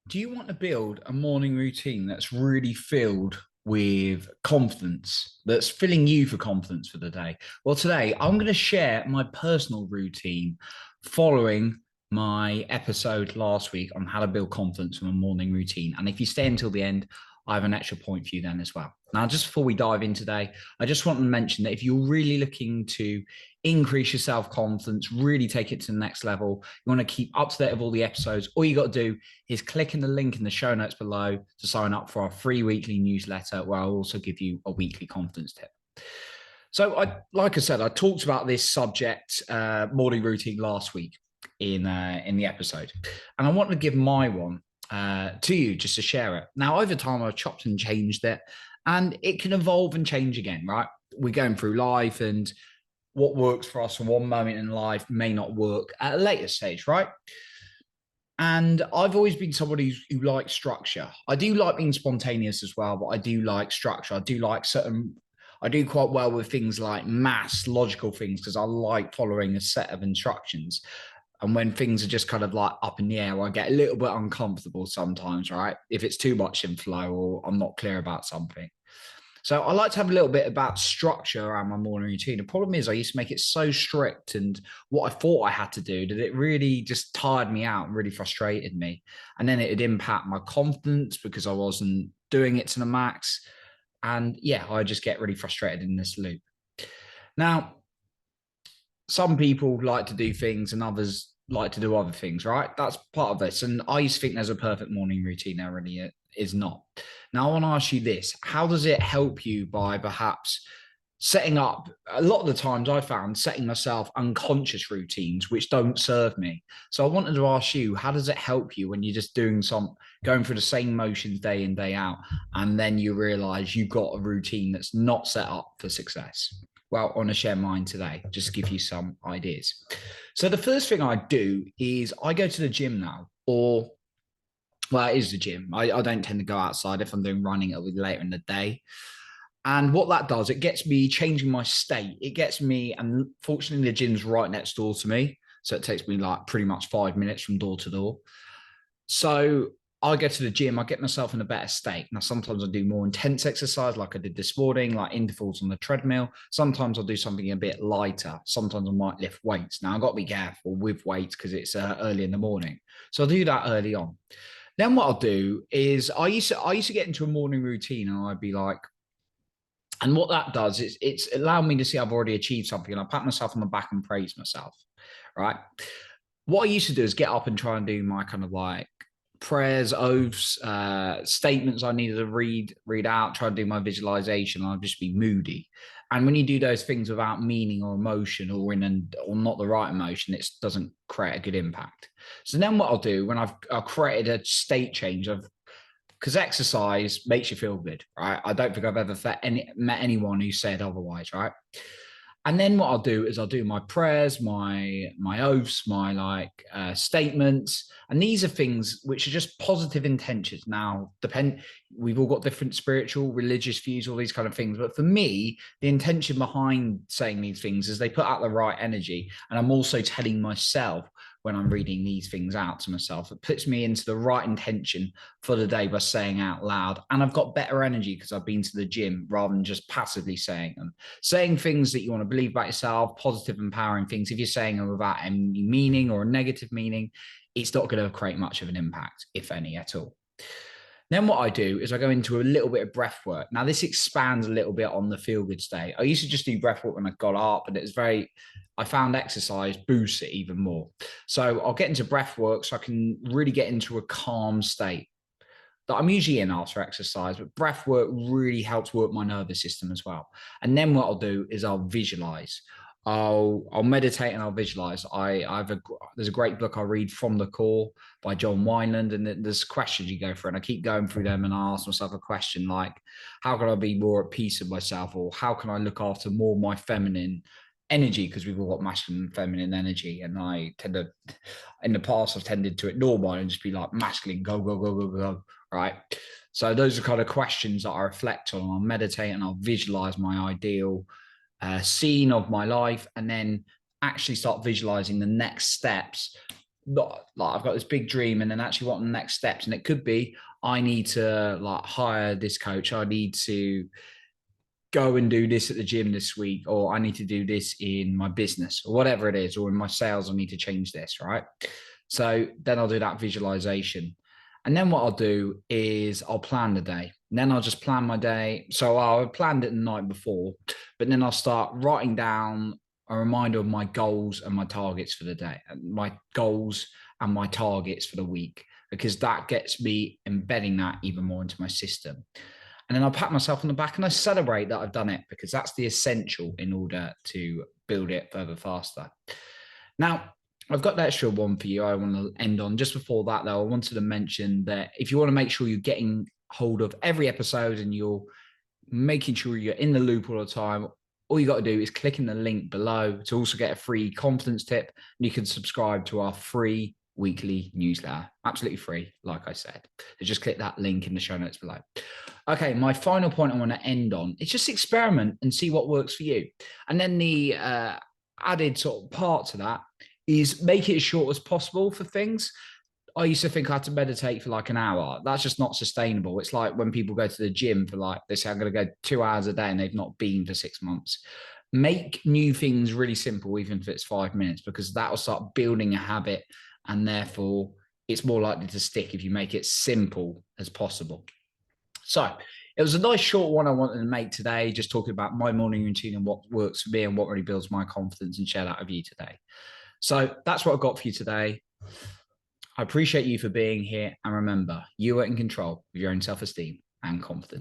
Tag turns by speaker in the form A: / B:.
A: Do you want to build a morning routine that's really filled with confidence, that's filling you for confidence for the day? Well, today I'm going to share my personal routine following my episode last week on how to build confidence from a morning routine. And if you stay until the end, I have an extra point for you then as well. Now, just before we dive in today, I just want to mention that if you're really looking to increase your self confidence, really take it to the next level, you want to keep up to date with all the episodes, all you got to do is click in the link in the show notes below to sign up for our free weekly newsletter, where I'll also give you a weekly confidence tip. So, like I said, I talked about this subject, morning routine, last week in the episode, and I want to give my one to you just to share it. Now, over time, I've chopped and changed it, and it can evolve and change again, right? We're going through life, and what works for us in one moment in life may not work at a later stage, right? And I've always been somebody who likes structure. I do like being spontaneous as well, but I do like structure. I do quite well with things like maths, logical things, because I like following a set of instructions. And when things are just kind of like up in the air, I get a little bit uncomfortable sometimes, right? If it's too much in flow or I'm not clear about something. So I like to have a little bit about structure around my morning routine. The problem is I used to make it so strict and what I thought I had to do that it really just tired me out and really frustrated me. And then it'd impact my confidence because I wasn't doing it to the max. And yeah, I just get really frustrated in this loop. Now, some people like to do things and others like to do other things, right? That's part of this. And I used to think there's a perfect morning routine. There really is not. Now, I want to ask you this. How does it help you by perhaps setting up, a lot of the times I found setting myself unconscious routines which don't serve me? So I wanted to ask you, how does it help you when you're just going through the same motions day in, day out, and then you realize you've got a routine that's not set up for success? Well, I want to share mine today, just to give you some ideas. So the first thing I do is I go to the gym now, or well, it is the gym. I don't tend to go outside. If I'm doing running, it'll be later in the day. And what that does, it gets me changing my state. It gets me, and fortunately, the gym's right next door to me. So it takes me like pretty much 5 minutes from door to door. So I go to the gym, I get myself in a better state. Now, sometimes I do more intense exercise like I did this morning, like intervals on the treadmill. Sometimes I'll do something a bit lighter. Sometimes I might lift weights. Now, I've got to be careful with weights because it's early in the morning. So I'll do that early on. Then what I'll do is I used to get into a morning routine and I'd be like, and what that does is it's allowed me to see I've already achieved something and I pat myself on the back and praise myself, right? What I used to do is get up and try and do my kind of like prayers, oaths, statements I needed to read out, try to do my visualization. I'll just be moody. And when you do those things without meaning or emotion or not the right emotion, it doesn't create a good impact. So then what I'll do when I've created a state change of, because exercise makes you feel good, right? I don't think I've ever met anyone who said otherwise, right? And then what I'll do is I'll do my prayers, my oaths, my statements, and these are things which are just positive intentions. Now, we've all got different spiritual, religious views, all these kind of things. But for me, the intention behind saying these things is they put out the right energy, and I'm also telling myself when I'm reading these things out to myself, it puts me into the right intention for the day by saying out loud, and I've got better energy because I've been to the gym rather than just passively saying them. Saying things that you want to believe about yourself, positive, empowering things, if you're saying them without any meaning or a negative meaning, it's not going to create much of an impact, if any at all. Then what I do is I go into a little bit of breath work. Now, this expands a little bit on the feel good state. I used to just do breath work when I got up, and I found exercise boosts it even more. So I'll get into breath work so I can really get into a calm state that I'm usually in after exercise, but breath work really helps work my nervous system as well. And then what I'll do is I'll visualize. I'll meditate and I'll visualize. There's a great book I read, From the Core by John Wineland, and there's questions you go through, and I keep going through them and I ask myself a question like, how can I be more at peace with myself, or how can I look after more of my feminine energy, because we've all got masculine and feminine energy, and I tend to, in the past, I've tended to ignore mine and just be like masculine, go, go, go, go, go, right? So those are kind of questions that I reflect on. I'll meditate and I'll visualize my ideal scene of my life, and then actually start visualizing the next steps not like I've got this big dream and then actually what are the next steps. And it could be I need to like hire this coach. I need to go and do this at the gym this week, or I need to do this in my business, or whatever it is, or in my sales, I need to change this, right? So then I'll do that visualization. And then what I'll do is I'll plan the day. And then I'll just plan my day. So I'll planned it the night before, but then I'll start writing down a reminder of my goals and my targets for the day, and my goals and my targets for the week, because that gets me embedding that even more into my system. And then I'll pat myself on the back and I celebrate that I've done it, because that's the essential in order to build it further faster. Now, I've got the extra one for you I want to end on. Just before that, though, I wanted to mention that if you want to make sure you're getting hold of every episode and you're making sure you're in the loop all the time, all you got to do is click in the link below to also get a free confidence tip. And you can subscribe to our free weekly newsletter, absolutely free, like I said. So just click that link in the show notes below. Okay, my final point I want to end on is just experiment and see what works for you. And then the added sort of part to that is make it as short as possible for things. I used to think I had to meditate for like an hour. That's just not sustainable. It's like when people go to the gym for like, they say, I'm going to go 2 hours a day and they've not been for 6 months. Make new things really simple, even if it's 5 minutes, because that will start building a habit, and therefore it's more likely to stick if you make it simple as possible. So it was a nice short one I wanted to make today, just talking about my morning routine and what works for me and what really builds my confidence, and share that with you today. So that's what I've got for you today. I appreciate you for being here. And remember, you are in control of your own self-esteem and confidence.